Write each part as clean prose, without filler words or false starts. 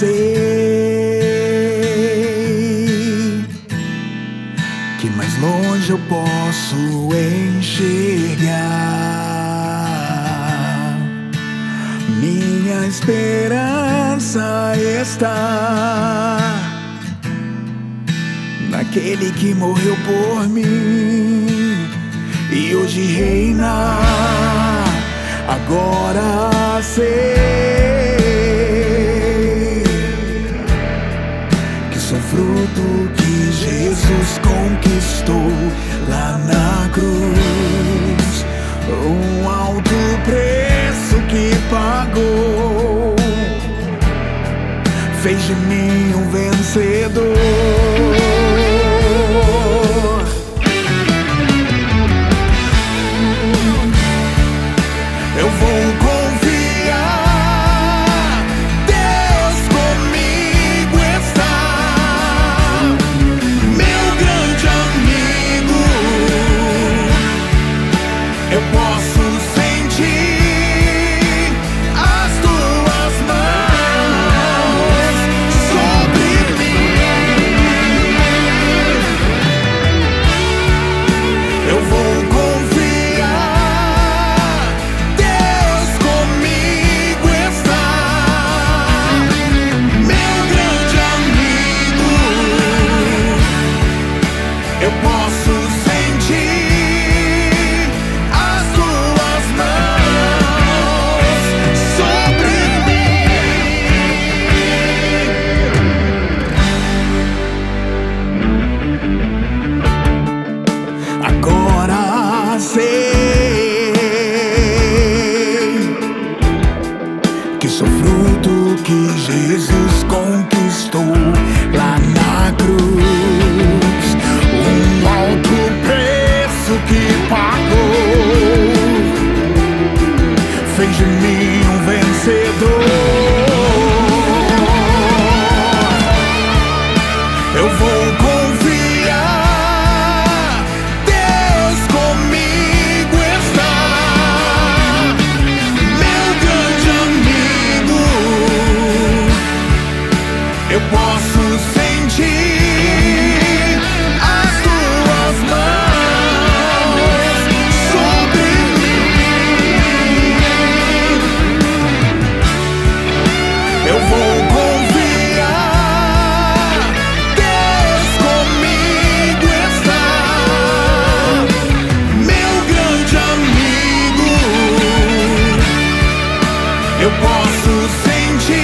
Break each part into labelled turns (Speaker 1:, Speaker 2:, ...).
Speaker 1: sei que mais longe eu posso enxergar. Minha esperança está naquele que morreu por mim e hoje reina. Agora sei que sou fruto que Jesus conquistou lá na cruz. Um alto preço que pagou fez de mim um vencedor. Eu vou confiar, Deus comigo está, meu grande amigo. Eu posso sentir as tuas mãos sobre mim. Eu vou confiar, Deus comigo está, meu grande amigo. Eu posso sentir as tuas mãos sobre mim. Agora sei que sou fruto que Jesus conquistou lá na cruz. Um alto preço que pagou fez de mim um vencedor. Eu vou confiar, Deus comigo está, meu grande amigo. Eu posso sentir as tuas mãos sobre mim. Eu vou confiar, Deus comigo está, meu grande amigo. Eu posso sentir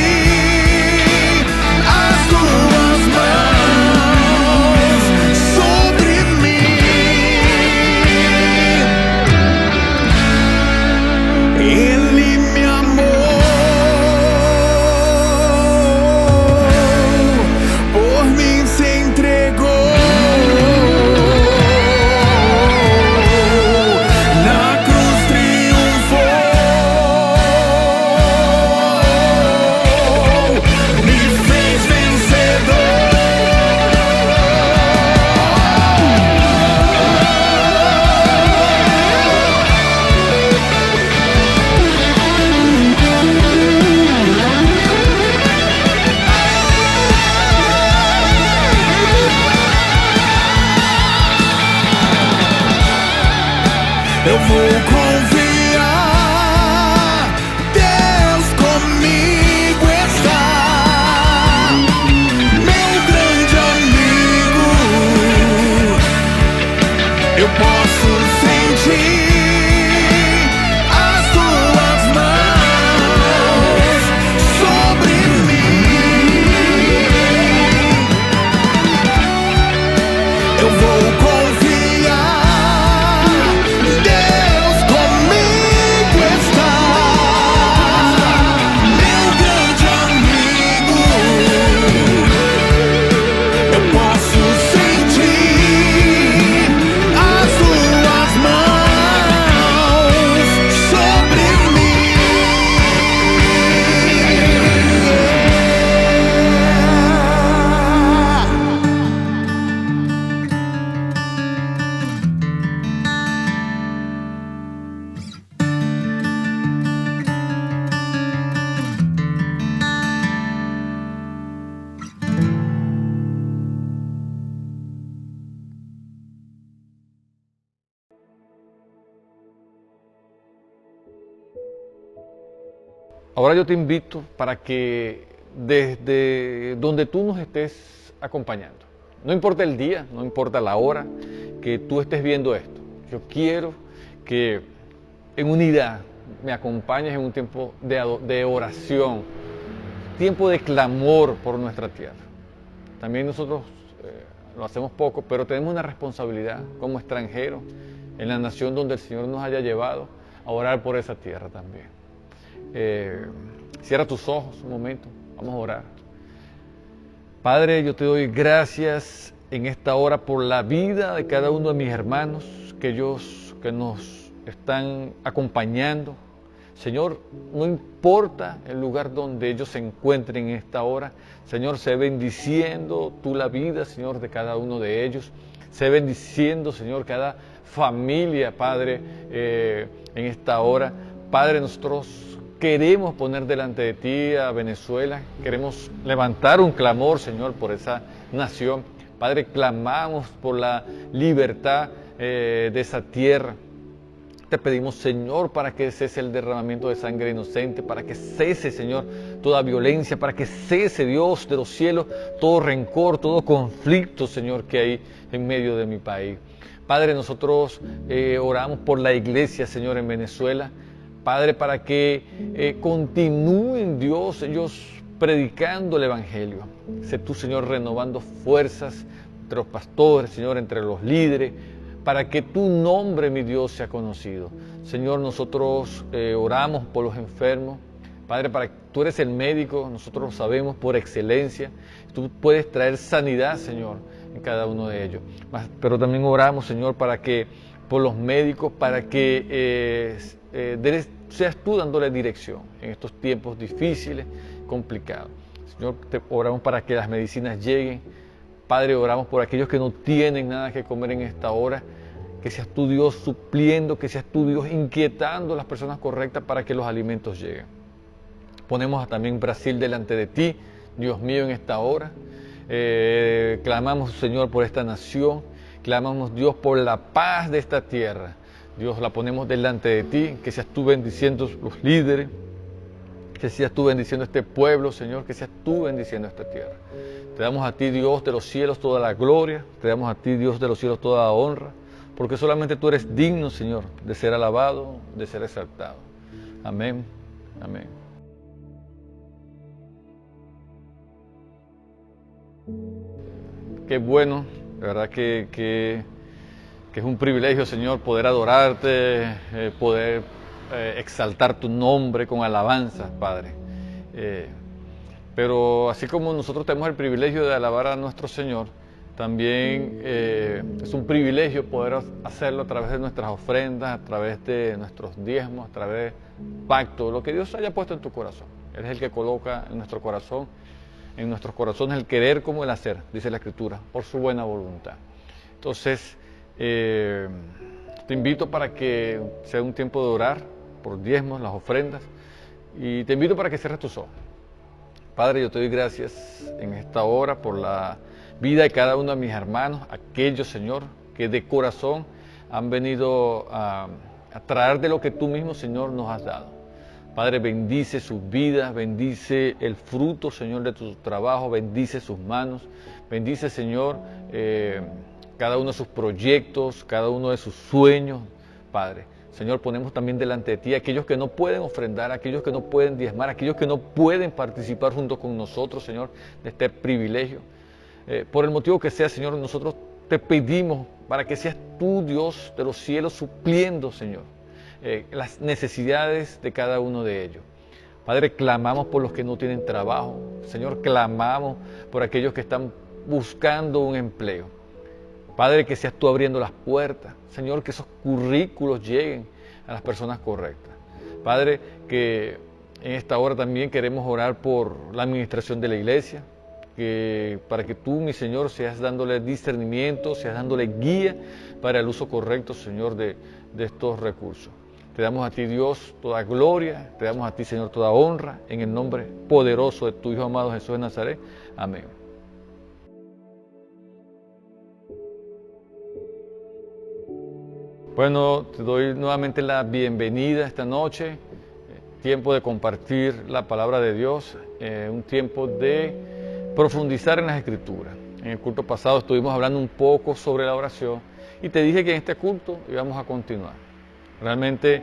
Speaker 1: as tuas mãos sobre mim. Ele me amou, por mim se entregou. Na cruz triunfou, me fez vencedor. Eu vou confiar, Deus comigo está, meu grande amigo. Eu posso sentir as tuas mãos sobre mim. Eu vou confiar, Deus comigo.
Speaker 2: Ahora yo te invito para que desde donde tú nos estés acompañando, no importa el día, no importa la hora que tú estés viendo esto, yo quiero que en unidad me acompañes en un tiempo de oración, tiempo de clamor por nuestra tierra. También nosotros lo hacemos poco, pero tenemos una responsabilidad como extranjeros en la nación donde el Señor nos haya llevado a orar por esa tierra también. Cierra tus ojos un momento, vamos a orar. Padre, yo te doy gracias en esta hora por la vida de cada uno de mis hermanos, que nos están acompañando. Señor, no importa el lugar donde ellos se encuentren en esta hora, Señor, sé bendiciendo tú la vida, Señor, de cada uno de ellos. Sé bendiciendo, Señor, cada familia, Padre, en esta hora. Padre, nosotros queremos poner delante de ti a Venezuela, queremos levantar un clamor, Señor, por esa nación. Padre, clamamos por la libertad de esa tierra. Te pedimos, Señor, para que cese el derramamiento de sangre inocente, para que cese, Señor, toda violencia, para que cese, Dios de los cielos, todo rencor, todo conflicto, Señor, que hay en medio de mi país. Padre, nosotros oramos por la iglesia, Señor, en Venezuela. Padre, para que continúen, Dios, ellos predicando el Evangelio. Sé tú, Señor, renovando fuerzas entre los pastores, Señor, entre los líderes, para que tu nombre, mi Dios, sea conocido. Señor, nosotros oramos por los enfermos. Padre, tú eres el médico, nosotros lo sabemos por excelencia. Tú puedes traer sanidad, Señor, en cada uno de ellos. Pero también oramos, Señor, por los médicos, para que seas tú dándole dirección en estos tiempos difíciles, complicados. Señor, te oramos para que las medicinas lleguen. Padre, oramos por aquellos que no tienen nada que comer en esta hora, que seas tú, Dios, supliendo, que seas tú, Dios, inquietando a las personas correctas para que los alimentos lleguen. Ponemos también Brasil delante de ti, Dios mío, en esta hora. Clamamos, Señor, por esta nación, clamamos, Dios, por la paz de esta tierra. Dios, la ponemos delante de ti, que seas tú bendiciendo los líderes, que seas tú bendiciendo este pueblo, Señor, que seas tú bendiciendo esta tierra. Te damos a ti, Dios de los cielos, toda la gloria, te damos a ti, Dios de los cielos, toda la honra, porque solamente tú eres digno, Señor, de ser alabado, de ser exaltado. Amén, amén. Qué bueno, de verdad que es un privilegio, Señor, poder adorarte, poder exaltar tu nombre con alabanzas, Padre. Pero así como nosotros tenemos el privilegio de alabar a nuestro Señor, también es un privilegio poder hacerlo a través de nuestras ofrendas, a través de nuestros diezmos, a través del pacto, lo que Dios haya puesto en tu corazón. Él es el que coloca en nuestros corazones el querer como el hacer, dice la Escritura, por su buena voluntad. Entonces, te invito para que sea un tiempo de orar por diezmos, las ofrendas, y te invito para que cierres tus ojos. Padre, yo te doy gracias en esta hora por la vida de cada uno de mis hermanos, aquellos, Señor, que de corazón han venido a traer de lo que tú mismo, Señor, nos has dado. Padre, bendice sus vidas, bendice el fruto, Señor, de tu trabajo, bendice sus manos, bendice, Señor, cada uno de sus proyectos, cada uno de sus sueños, Padre. Señor, ponemos también delante de ti a aquellos que no pueden ofrendar, a aquellos que no pueden diezmar, a aquellos que no pueden participar junto con nosotros, Señor, de este privilegio. Por el motivo que sea, Señor, nosotros te pedimos para que seas tú, Dios de los cielos, supliendo, Señor, las necesidades de cada uno de ellos. Padre, clamamos por los que no tienen trabajo. Señor, clamamos por aquellos que están buscando un empleo. Padre, que seas tú abriendo las puertas. Señor, que esos currículos lleguen a las personas correctas. Padre, que en esta hora también queremos orar por la administración de la iglesia, para que tú, mi Señor, seas dándole discernimiento, seas dándole guía para el uso correcto, Señor, de estos recursos. Te damos a ti, Dios, toda gloria, te damos a ti, Señor, toda honra, en el nombre poderoso de tu Hijo amado Jesús de Nazaret. Amén. Bueno, te doy nuevamente la bienvenida esta noche. tiempo de compartir la palabra de Dios, un tiempo de profundizar en las Escrituras. En el culto pasado estuvimos hablando un poco sobre la oración y te dije que en este culto íbamos a continuar. Realmente,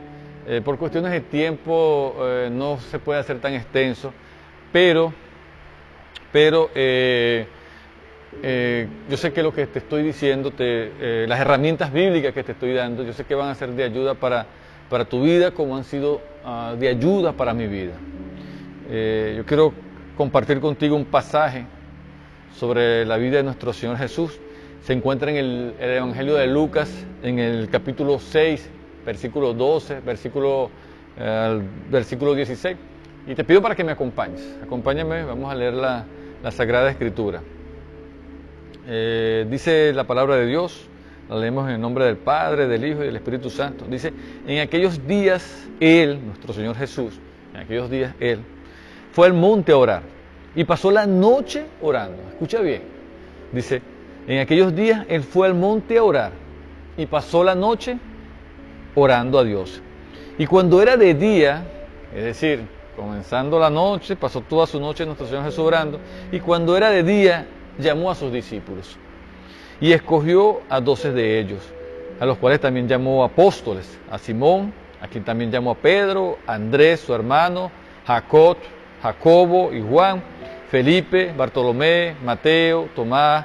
Speaker 2: por cuestiones de tiempo, no se puede hacer tan extenso, pero yo sé que lo que te estoy diciendo, las herramientas bíblicas que te estoy dando, yo sé que van a ser de ayuda para tu vida como han sido de ayuda para mi vida. Yo quiero compartir contigo un pasaje sobre la vida de nuestro Señor Jesús. Se encuentra en el Evangelio de Lucas, en el capítulo 6, versículo 12, versículo 16. Y te pido para que me acompañes. Acompáñame, vamos a leer la Sagrada Escritura. Dice la palabra de Dios, la leemos en el nombre del Padre, del Hijo y del Espíritu Santo. Dice, en aquellos días Él, nuestro Señor Jesús, en aquellos días Él, fue al monte a orar y pasó la noche orando. Escucha bien, dice, en aquellos días Él fue al monte a orar y pasó la noche orando a Dios. Y cuando era de día, es decir, comenzando la noche, pasó toda su noche nuestro Señor Jesús orando, y cuando era de día, llamó a sus discípulos y escogió a 12 de ellos, a los cuales también llamó apóstoles, a Simón, a quien también llamó a Pedro, a Andrés, su hermano, Jacobo y Juan, Felipe, Bartolomé, Mateo, Tomás,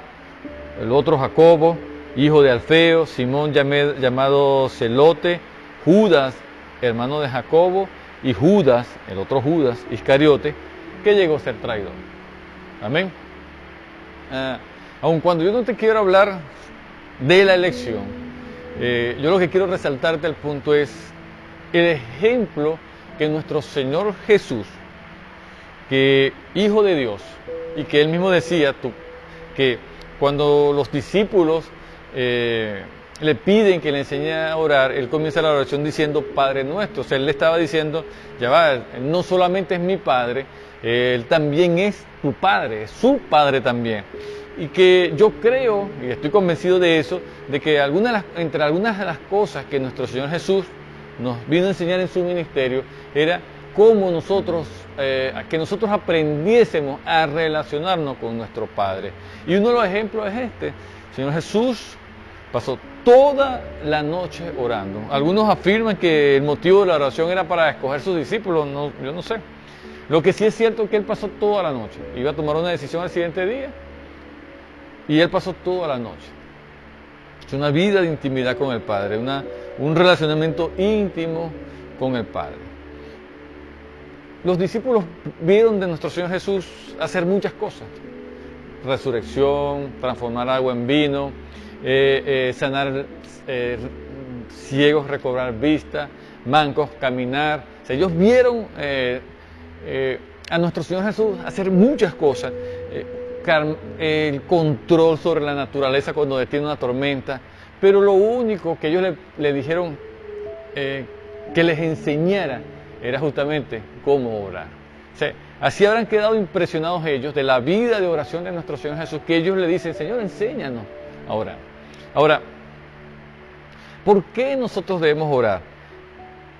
Speaker 2: el otro Jacobo, hijo de Alfeo, Simón llamado Celote, Judas, hermano de Jacobo, y Judas, el otro Judas, Iscariote, que llegó a ser traidor. Amén. Aun cuando yo no te quiero hablar de la elección, yo lo que quiero resaltarte al punto es el ejemplo que nuestro Señor Jesús, que Hijo de Dios, y que Él mismo decía que cuando los discípulos le piden que le enseñe a orar, Él comienza la oración diciendo Padre nuestro. O sea, Él le estaba diciendo, ya va, no solamente es mi Padre, Él también es tu Padre, es su Padre también. Y que yo creo, y estoy convencido de eso, de que entre algunas de las cosas que nuestro Señor Jesús nos vino a enseñar en su ministerio, era cómo que nosotros aprendiésemos a relacionarnos con nuestro Padre. Y uno de los ejemplos es este. El Señor Jesús pasó toda la noche orando. Algunos afirman que el motivo de la oración era para escoger sus discípulos, yo no sé. Lo que sí es cierto es que Él pasó toda la noche. Iba a tomar una decisión al siguiente día y Él pasó toda la noche. Es una vida de intimidad con el Padre, un relacionamiento íntimo con el Padre. Los discípulos vieron de nuestro Señor Jesús hacer muchas cosas. Resurrección, transformar agua en vino, sanar ciegos, recobrar vista, mancos, caminar. O sea, ellos vieron a nuestro Señor Jesús hacer muchas cosas. El control sobre la naturaleza cuando detiene una tormenta. Pero lo único que ellos le dijeron que les enseñara era justamente cómo orar. O sea, así habrán quedado impresionados ellos de la vida de oración de nuestro Señor Jesús, que ellos le dicen, Señor, enséñanos a orar. Ahora, ¿por qué nosotros debemos orar?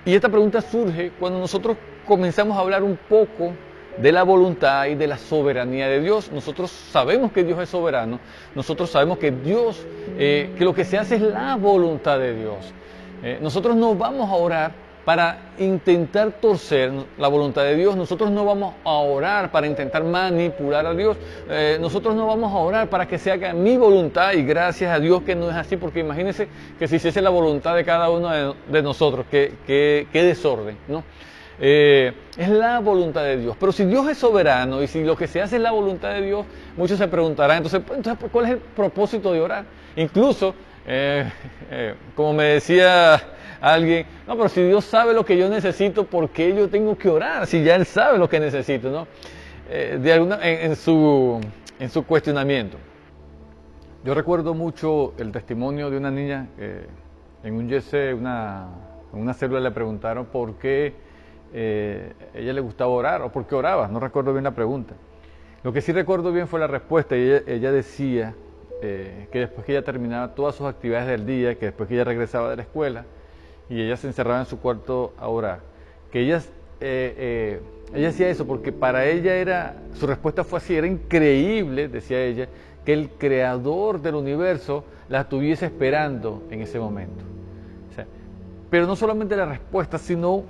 Speaker 2: Y esta pregunta surge cuando nosotros comenzamos a hablar un poco de la voluntad y de la soberanía de Dios. Nosotros sabemos que Dios es soberano, nosotros sabemos que Dios, que lo que se hace es la voluntad de Dios. Nosotros no vamos a orar para intentar torcer la voluntad de Dios, nosotros no vamos a orar para intentar manipular a Dios, nosotros no vamos a orar para que se haga mi voluntad, y gracias a Dios que no es así, porque imagínense que si hiciese la voluntad de cada uno de nosotros, qué desorden, ¿no? Es la voluntad de Dios. Pero si Dios es soberano y si lo que se hace es la voluntad de Dios, muchos se preguntarán, entonces ¿cuál es el propósito de orar? Incluso, como me decía alguien, no, pero si Dios sabe lo que yo necesito, ¿por qué yo tengo que orar? Si ya Él sabe lo que necesito, ¿no? En su cuestionamiento. Yo recuerdo mucho el testimonio de una niña en un yese, en una célula le preguntaron por qué ella le gustaba orar o por qué oraba. No recuerdo bien la pregunta. Lo que sí recuerdo bien fue la respuesta. Ella decía que después que ella terminaba todas sus actividades del día, que después que ella regresaba de la escuela y ella se encerraba en su cuarto a orar, que ella ella hacía eso porque para ella su respuesta fue así, era increíble, decía ella, que el creador del universo la estuviese esperando en ese momento. O sea, pero no solamente la respuesta, sino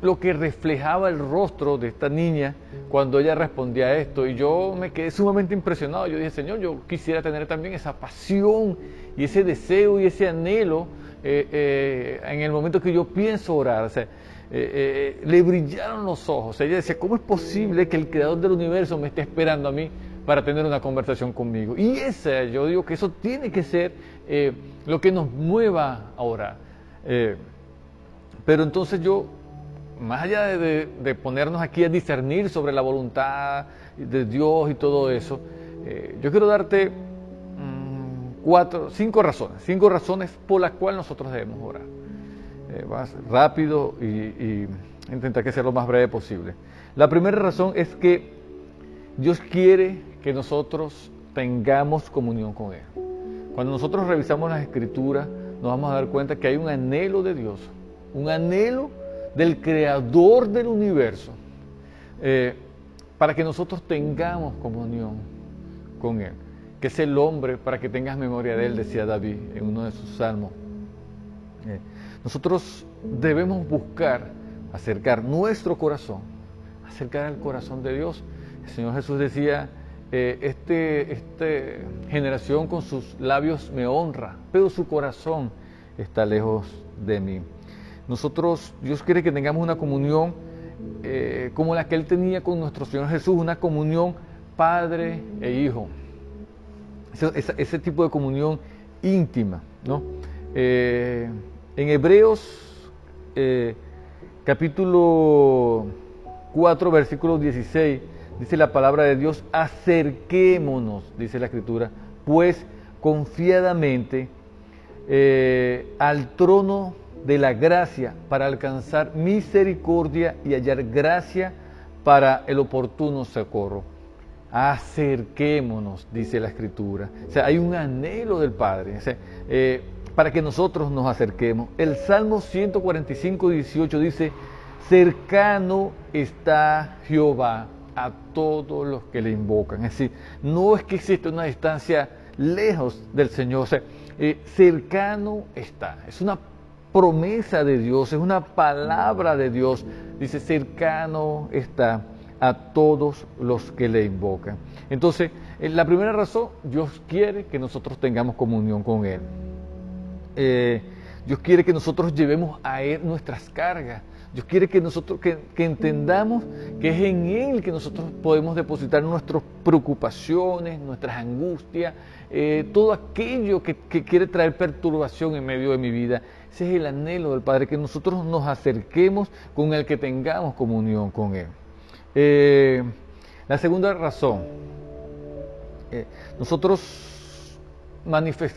Speaker 2: lo que reflejaba el rostro de esta niña cuando ella respondía a esto. Y yo me quedé sumamente impresionado. Yo dije, Señor, yo quisiera tener también esa pasión y ese deseo y ese anhelo en el momento que yo pienso orar. O sea, le brillaron los ojos. Ella decía, ¿cómo es posible que el creador del universo me esté esperando a mí para tener una conversación conmigo? Y yo digo que eso tiene que ser lo que nos mueva a orar. Pero entonces yo, más allá de ponernos aquí a discernir sobre la voluntad de Dios y todo eso, yo quiero darte 5 razones por las cuales nosotros debemos orar. Más rápido y intentar que sea lo más breve posible. La primera razón es que Dios quiere que nosotros tengamos comunión con Él. Cuando nosotros revisamos las Escrituras, nos vamos a dar cuenta que hay un anhelo de Dios, un anhelo del creador del universo, para que nosotros tengamos comunión con Él, que es el hombre para que tengas memoria de Él, decía David en uno de sus salmos. Nosotros debemos buscar acercar nuestro corazón, acercar al corazón de Dios. El Señor Jesús decía, esta generación con sus labios me honra, pero su corazón está lejos de mí. Dios quiere que tengamos una comunión como la que Él tenía con nuestro Señor Jesús, una comunión padre e hijo. Ese tipo de comunión íntima, ¿no? En Hebreos, capítulo 4, versículo 16, dice la palabra de Dios, acerquémonos, dice la Escritura, pues confiadamente al trono de la gracia para alcanzar misericordia y hallar gracia para el oportuno socorro. Acerquémonos, dice la Escritura. O sea, hay un anhelo del Padre, o sea, para que nosotros nos acerquemos. El Salmo 145, 18 dice, cercano está Jehová a todos los que le invocan. Es decir, no es que existe una distancia lejos del Señor, o sea, cercano está. Es una promesa de Dios, es una palabra de Dios. Dice, cercano está a todos los que le invocan. Entonces, la primera razón, Dios quiere que nosotros tengamos comunión con Él. Dios quiere que nosotros llevemos a Él nuestras cargas. Dios quiere que nosotros que entendamos que es en Él que nosotros podemos depositar nuestras preocupaciones, nuestras angustias, todo aquello que quiere traer perturbación en medio de mi vida. Ese es el anhelo del Padre, que nosotros nos acerquemos con el que tengamos comunión con Él. La segunda razón,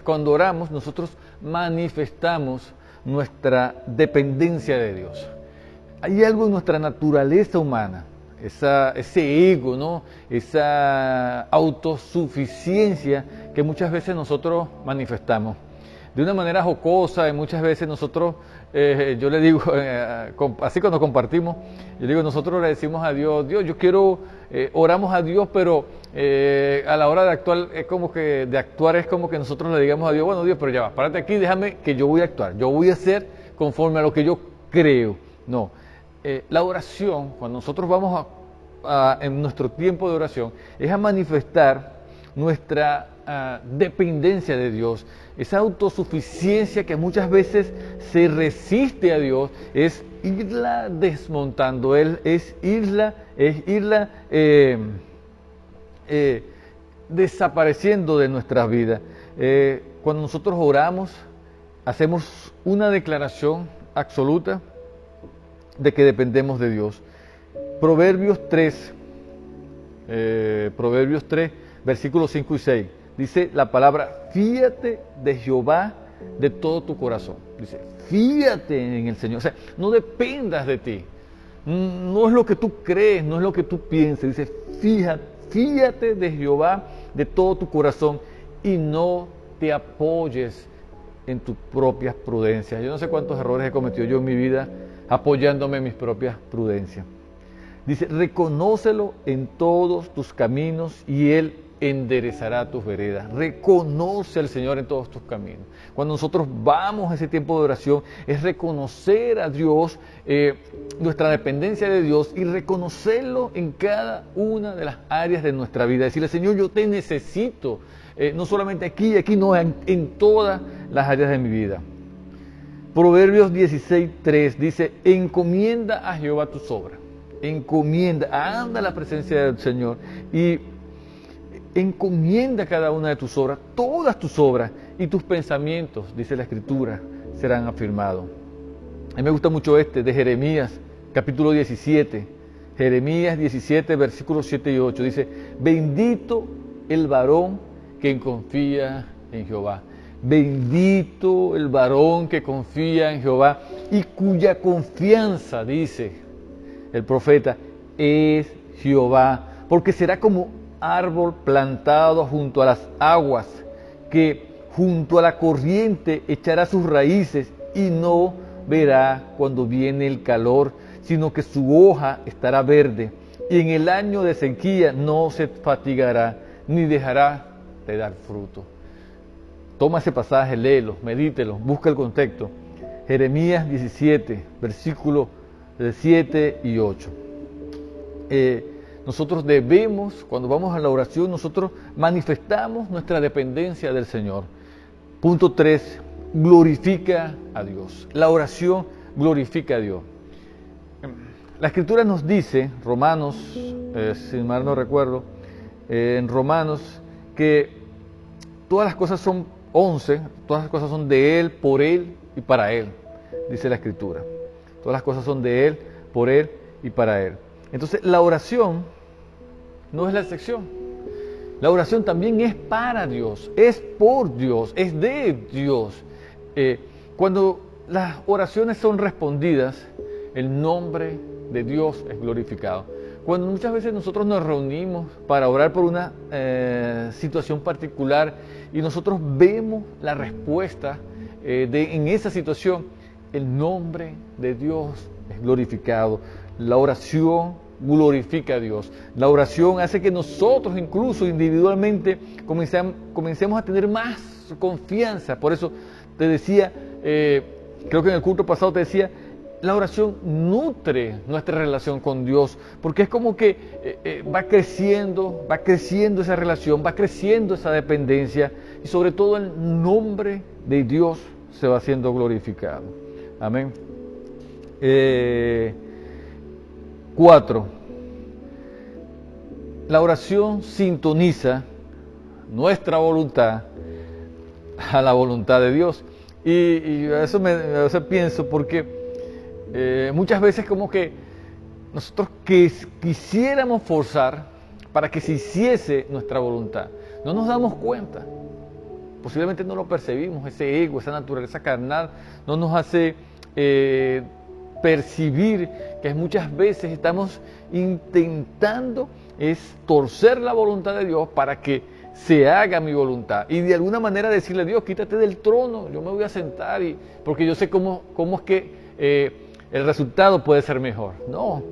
Speaker 2: cuando oramos, nosotros manifestamos nuestra dependencia de Dios. Hay algo en nuestra naturaleza humana, ese ego, ¿no? Esa autosuficiencia que muchas veces nosotros manifestamos. De una manera jocosa, y muchas veces nosotros, yo le digo, así cuando compartimos, yo digo, nosotros le decimos a Dios, Dios, yo quiero, oramos a Dios, pero a la hora de actuar es como que nosotros le digamos a Dios, bueno Dios, pero ya va, párate aquí, déjame que yo voy a actuar, yo voy a hacer conforme a lo que yo creo. No, la oración, cuando nosotros vamos en nuestro tiempo de oración, es a manifestar nuestra dependencia de Dios, esa autosuficiencia que muchas veces se resiste a Dios, es irla desmontando, es irla desapareciendo de nuestras vidas. Cuando nosotros oramos, hacemos una declaración absoluta de que dependemos de Dios. Proverbios 3, versículos 5 y 6. Dice la palabra, fíate de Jehová de todo tu corazón. Dice, fíate en el Señor. O sea, no dependas de ti. No es lo que tú crees, no es lo que tú piensas. Dice, fíate de Jehová de todo tu corazón y no te apoyes en tus propias prudencias. Yo no sé cuántos errores he cometido yo en mi vida apoyándome en mis propias prudencias. Dice, reconócelo en todos tus caminos y Él enderezará tus veredas. Reconoce al Señor en todos tus caminos. Cuando nosotros vamos a ese tiempo de oración, es reconocer a Dios, nuestra dependencia de Dios, y reconocerlo en cada una de las áreas de nuestra vida. Decirle, Señor, yo te necesito, no solamente aquí, no, en todas las áreas de mi vida. Proverbios 16:3 dice, encomienda a Jehová tus obras. Encomienda, anda a la presencia del Señor y encomienda cada una de tus obras, todas tus obras, y tus pensamientos, dice la Escritura, serán afirmados. A mí me gusta mucho de Jeremías, capítulo 17. Jeremías 17, versículos 7 y 8. Dice, bendito el varón que confía en Jehová. Bendito el varón que confía en Jehová y cuya confianza, dice el profeta, es Jehová, porque será como árbol plantado junto a las aguas, que junto a la corriente echará sus raíces y no verá cuando viene el calor, sino que su hoja estará verde, y en el año de sequía no se fatigará, ni dejará de dar fruto. Toma ese pasaje, léelo, medítelo, busca el contexto. Jeremías 17, versículos 7 y 8. Nosotros debemos, cuando vamos a la oración, nosotros manifestamos nuestra dependencia del Señor. Punto 3, glorifica a Dios. La oración glorifica a Dios. La Escritura nos dice, Romanos, si mal no recuerdo, en Romanos, que todas las cosas son 11, todas las cosas son de Él, por Él y para Él, dice la Escritura. Todas las cosas son de Él, por Él y para Él. Entonces, la oración no es la excepción. La oración también es para Dios, es por Dios, es de Dios. Cuando las oraciones son respondidas, el nombre de Dios es glorificado. Cuando muchas veces nosotros nos reunimos para orar por una situación particular y nosotros vemos la respuesta en esa situación, el nombre de Dios es glorificado. La oración glorifica a Dios. La oración hace que nosotros incluso individualmente comencemos a tener más confianza. Por eso te decía, creo que en el culto pasado te decía, la oración nutre nuestra relación con Dios, porque es como que va creciendo esa relación, va creciendo esa dependencia, y sobre todo el nombre de Dios se va siendo glorificado. Amén. 4. La oración sintoniza nuestra voluntad a la voluntad de Dios. Y a eso pienso, porque muchas veces como que nosotros quisiéramos forzar para que se hiciese nuestra voluntad. No nos damos cuenta. Posiblemente no lo percibimos, ese ego, esa naturaleza carnal no nos hace percibir que muchas veces estamos intentando torcer la voluntad de Dios para que se haga mi voluntad, y de alguna manera decirle a Dios, quítate del trono, yo me voy a sentar, porque yo sé cómo es que el resultado puede ser mejor. No,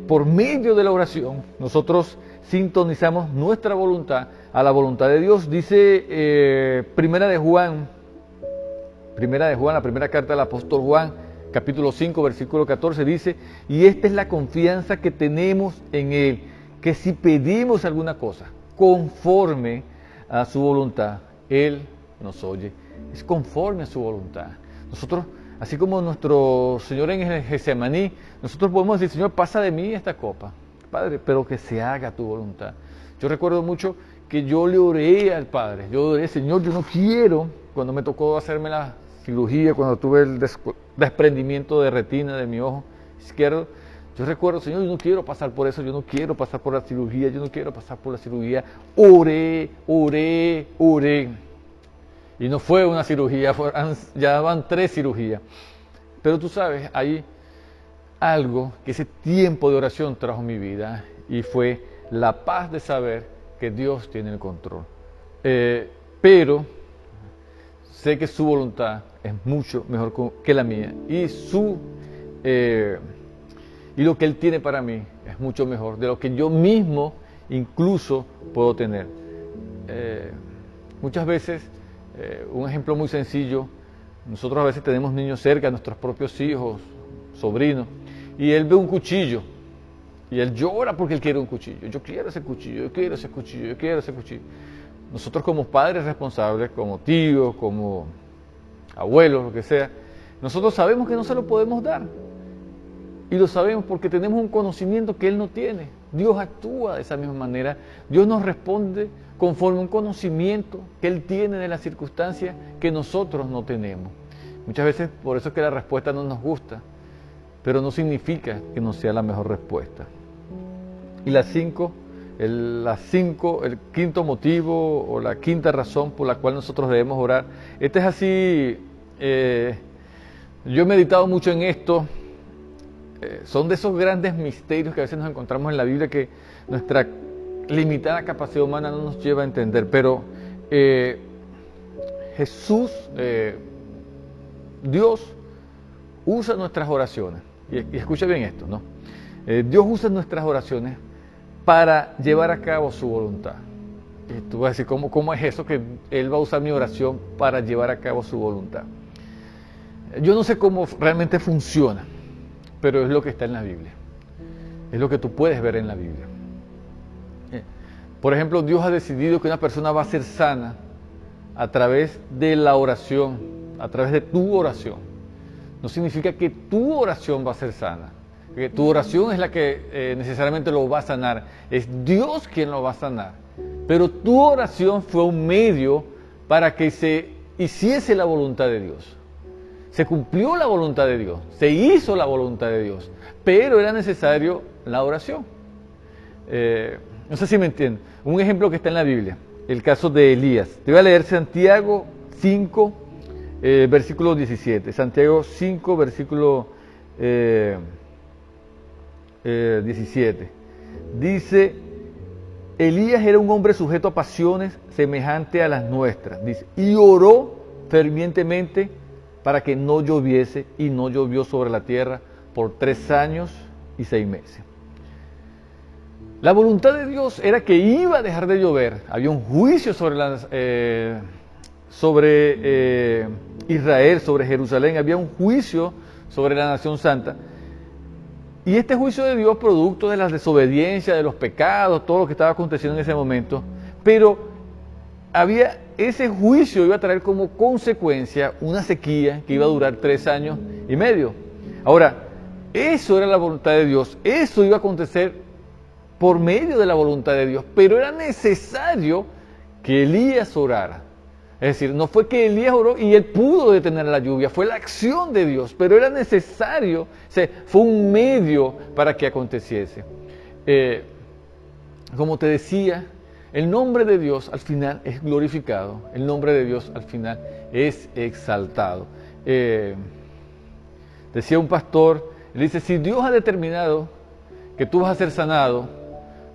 Speaker 2: por medio de la oración nosotros sintonizamos nuestra voluntad a la voluntad de Dios. Dice Primera de Juan, la primera carta del apóstol Juan, capítulo 5, versículo 14, dice, y esta es la confianza que tenemos en Él, que si pedimos alguna cosa conforme a su voluntad, Él nos oye. Es conforme a su voluntad. Nosotros, así como nuestro Señor en el Getsemaní, nosotros podemos decir, Señor, pasa de mí esta copa, Padre, pero que se haga tu voluntad. Yo recuerdo mucho que yo le oré al Padre, yo oré, Señor, yo no quiero, cuando me tocó hacerme la cirugía, cuando tuve el desprendimiento de retina de mi ojo izquierdo, yo recuerdo, Señor, yo no quiero pasar por eso, yo no quiero pasar por la cirugía, yo no quiero pasar por la cirugía. Oré. Y no fue una cirugía, ya van 3 cirugías. Pero tú sabes, hay algo que ese tiempo de oración trajo en mi vida, y fue la paz de saber que Dios tiene el control. Pero sé que su voluntad es mucho mejor que la mía, y y lo que Él tiene para mí es mucho mejor de lo que yo mismo incluso puedo tener. Muchas veces, un ejemplo muy sencillo, nosotros a veces tenemos niños cerca, nuestros propios hijos, sobrinos, y él ve un cuchillo, y él llora porque él quiere un cuchillo. Yo quiero ese cuchillo, yo quiero ese cuchillo, yo quiero ese cuchillo. Nosotros como padres responsables, como tíos, como abuelos, lo que sea, nosotros sabemos que no se lo podemos dar. Y lo sabemos porque tenemos un conocimiento que Él no tiene. Dios actúa de esa misma manera. Dios nos responde conforme a un conocimiento que Él tiene de las circunstancias que nosotros no tenemos. Muchas veces por eso es que la respuesta no nos gusta, pero no significa que no sea la mejor respuesta. Y el quinto motivo o la quinta razón por la cual nosotros debemos orar. Este es así, yo he meditado mucho en esto. Son de esos grandes misterios que a veces nos encontramos en la Biblia que nuestra limitada capacidad humana no nos lleva a entender. Pero Jesús, Dios, usa nuestras oraciones. Y escucha bien esto, ¿no? Dios usa nuestras oraciones para llevar a cabo su voluntad. Y tú vas a decir, ¿cómo es eso que Él va a usar mi oración para llevar a cabo su voluntad? Yo no sé cómo realmente funciona, pero es lo que está en la Biblia. Es lo que tú puedes ver en la Biblia. Por ejemplo, Dios ha decidido que una persona va a ser sana a través de la oración, a través de tu oración. No significa que tu oración va a ser sana. Que tu oración es la que necesariamente lo va a sanar. Es Dios quien lo va a sanar. Pero tu oración fue un medio para que se hiciese la voluntad de Dios. Se cumplió la voluntad de Dios. Se hizo la voluntad de Dios. Pero era necesario la oración. No sé si me entienden. Un ejemplo que está en la Biblia. El caso de Elías. Te voy a leer Santiago 5, versículo 17. Santiago 5, versículo 17. Dice, Elías era un hombre sujeto a pasiones semejante a las nuestras. Dice, y oró fervientemente para que no lloviese, y no llovió sobre la tierra por 3 años y 6 meses. La voluntad de Dios era que iba a dejar de llover. Había un juicio sobre Israel, sobre Jerusalén. Había un juicio sobre la nación santa. Y este juicio de Dios, producto de las desobediencias, de los pecados, todo lo que estaba aconteciendo en ese momento, pero ese juicio iba a traer como consecuencia una sequía que iba a durar 3 años y medio. Ahora, eso era la voluntad de Dios, eso iba a acontecer por medio de la voluntad de Dios, pero era necesario que Elías orara. Es decir, no fue que Elías oró y él pudo detener la lluvia, fue la acción de Dios, pero era necesario, fue un medio para que aconteciese. Como te decía, el nombre de Dios al final es glorificado, el nombre de Dios al final es exaltado. Decía un pastor, él dice, si Dios ha determinado que tú vas a ser sanado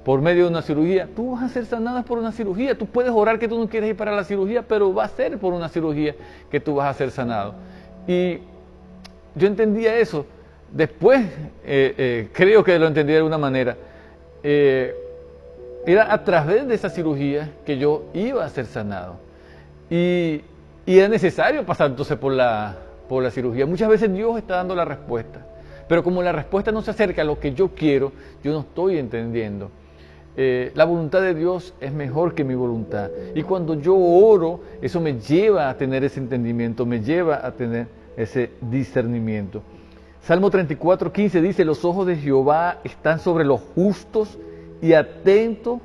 Speaker 2: por medio de una cirugía, tú vas a ser sanada por una cirugía. Tú puedes orar que tú no quieres ir para la cirugía, pero va a ser por una cirugía que tú vas a ser sanado. Y yo entendía eso. Después, creo que lo entendí de alguna manera. Era a través de esa cirugía que yo iba a ser sanado. Y era necesario pasar entonces por la cirugía. Muchas veces Dios está dando la respuesta. Pero como la respuesta no se acerca a lo que yo quiero, yo no estoy entendiendo. La voluntad de Dios es mejor que mi voluntad. Y cuando yo oro, eso me lleva a tener ese entendimiento, me lleva a tener ese discernimiento. Salmo 34, 15 dice, los ojos de Jehová están sobre los justos y atentos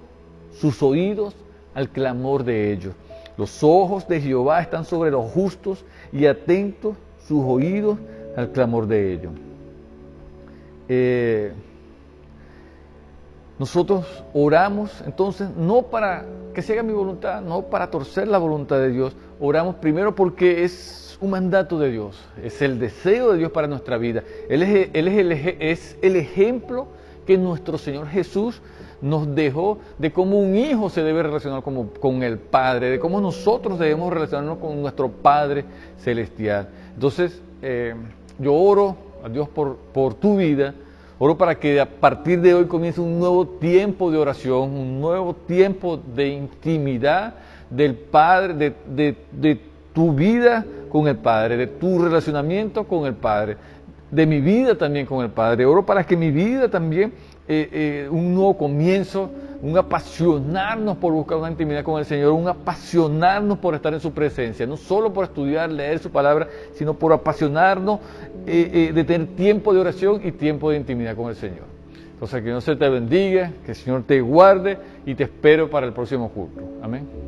Speaker 2: sus oídos al clamor de ellos. Los ojos de Jehová están sobre los justos y atentos sus oídos al clamor de ellos. Nosotros oramos entonces no para que se haga mi voluntad, no para torcer la voluntad de Dios. Oramos primero porque es un mandato de Dios, es el deseo de Dios para nuestra vida. Él es el ejemplo que nuestro Señor Jesús nos dejó de cómo un hijo se debe relacionar con el Padre, de cómo nosotros debemos relacionarnos con nuestro Padre Celestial. Entonces, yo oro a Dios por tu vida, Oro para que a partir de hoy comience un nuevo tiempo de oración, un nuevo tiempo de intimidad del Padre, de tu vida con el Padre, de tu relacionamiento con el Padre, de mi vida también con el Padre. Oro para que mi vida también, un nuevo comienzo, un apasionarnos por buscar una intimidad con el Señor, un apasionarnos por estar en su presencia, no solo por estudiar, leer su palabra, sino por apasionarnos de tener tiempo de oración y tiempo de intimidad con el Señor. Entonces, que Dios te bendiga, que el Señor te guarde y te espero para el próximo culto. Amén.